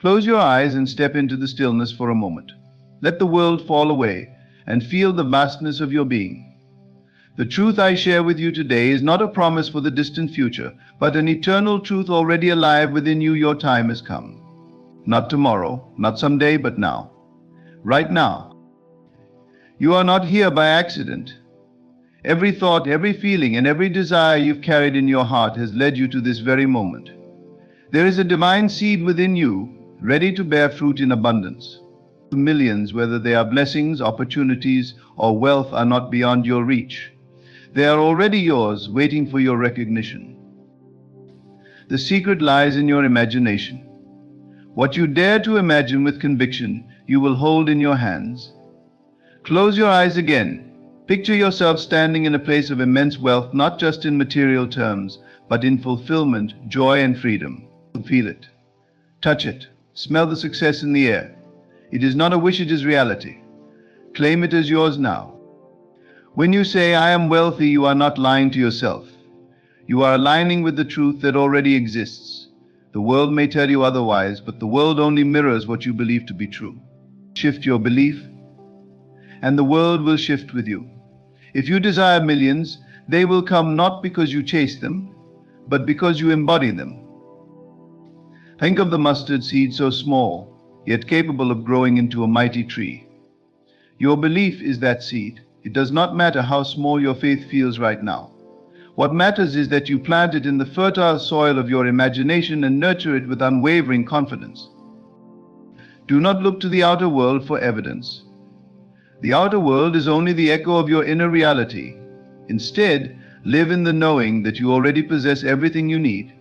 Close your eyes and step into the stillness for a moment. Let the world fall away and feel the vastness of your being. The truth I share with you today is not a promise for the distant future, but an eternal truth already alive within you. Your time has come. Not tomorrow, not someday, but now. Right now. You are not here by accident. Every thought, every feeling, and every desire you've carried in your heart has led you to this very moment. There is a divine seed within you, ready to bear fruit in abundance. Millions, whether they are blessings, opportunities, or wealth, are not beyond your reach. They are already yours, waiting for your recognition. The secret lies in your imagination. What you dare to imagine with conviction, you will hold in your hands. Close your eyes again. Picture yourself standing in a place of immense wealth, not just in material terms, but in fulfillment, joy, and freedom. Feel it. Touch it. Smell the success in the air. It is not a wish, it is reality. Claim it as yours now. When you say, "I am wealthy," you are not lying to yourself. You are aligning with the truth that already exists. The world may tell you otherwise, but the world only mirrors what you believe to be true. Shift your belief, and the world will shift with you. If you desire millions, they will come not because you chase them, but because you embody them. Think of the mustard seed, so small, yet capable of growing into a mighty tree. Your belief is that seed. It does not matter how small your faith feels right now. What matters is that you plant it in the fertile soil of your imagination and nurture it with unwavering confidence. Do not look to the outer world for evidence. The outer world is only the echo of your inner reality. Instead, live in the knowing that you already possess everything you need.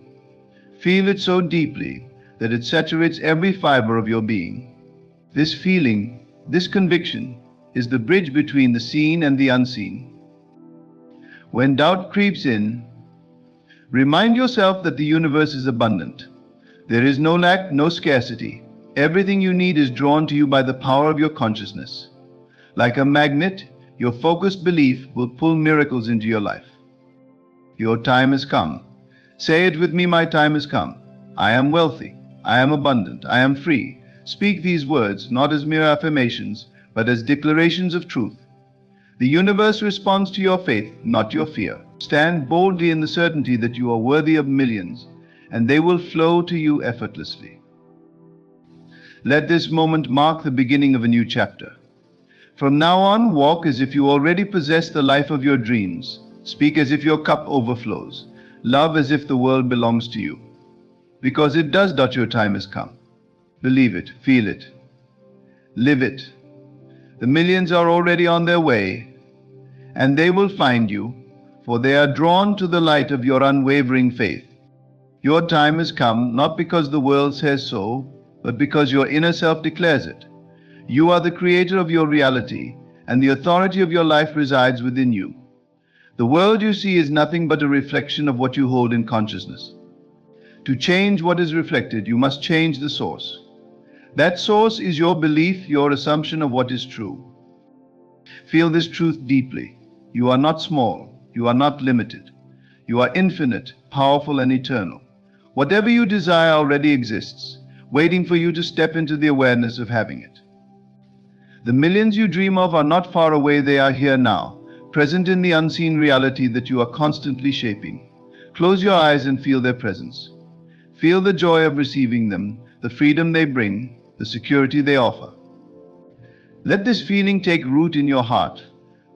Feel it so deeply that it saturates every fiber of your being. This feeling, this conviction, is the bridge between the seen and the unseen. When doubt creeps in, remind yourself that the universe is abundant. There is no lack, no scarcity. Everything you need is drawn to you by the power of your consciousness. Like a magnet, your focused belief will pull miracles into your life. Your time has come. Say it with me: my time has come. I am wealthy. I am abundant. I am free. Speak these words not as mere affirmations, but as declarations of truth. The universe responds to your faith, not your fear. Stand boldly in the certainty that you are worthy of millions, and they will flow to you effortlessly. Let this moment mark the beginning of a new chapter. From now on, walk as if you already possess the life of your dreams. Speak as if your cup overflows. Love as if the world belongs to you. Because it does. Your time has come. Believe it, feel it, live it. The millions are already on their way, and they will find you, for they are drawn to the light of your unwavering faith. Your time has come, not because the world says so, but because your inner self declares it. You are the creator of your reality, and the authority of your life resides within you. The world you see is nothing but a reflection of what you hold in consciousness. To change what is reflected, you must change the source. That source is your belief, your assumption of what is true. Feel this truth deeply. You are not small. You are not limited. You are infinite, powerful, and eternal. Whatever you desire already exists, waiting for you to step into the awareness of having it. The millions you dream of are not far away. They are here now, present in the unseen reality that you are constantly shaping. Close your eyes and feel their presence. Feel the joy of receiving them, the freedom they bring, the security they offer. Let this feeling take root in your heart,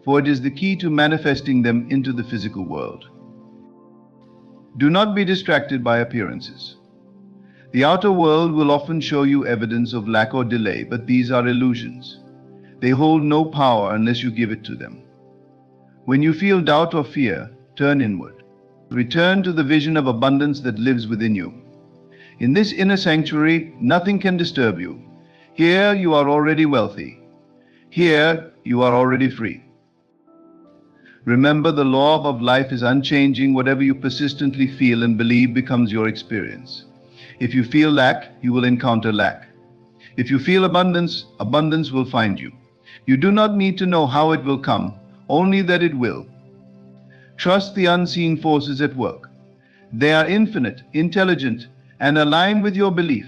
for it is the key to manifesting them into the physical world. Do not be distracted by appearances. The outer world will often show you evidence of lack or delay, but these are illusions. They hold no power unless you give it to them. When you feel doubt or fear, turn inward. Return to the vision of abundance that lives within you. In this inner sanctuary, nothing can disturb you. Here you are already wealthy. Here you are already free. Remember, the law of life is unchanging. Whatever you persistently feel and believe becomes your experience. If you feel lack, you will encounter lack. If you feel abundance, abundance will find you. You do not need to know how it will come, only that it will. Trust the unseen forces at work. They are infinite, intelligent, and aligned with your belief.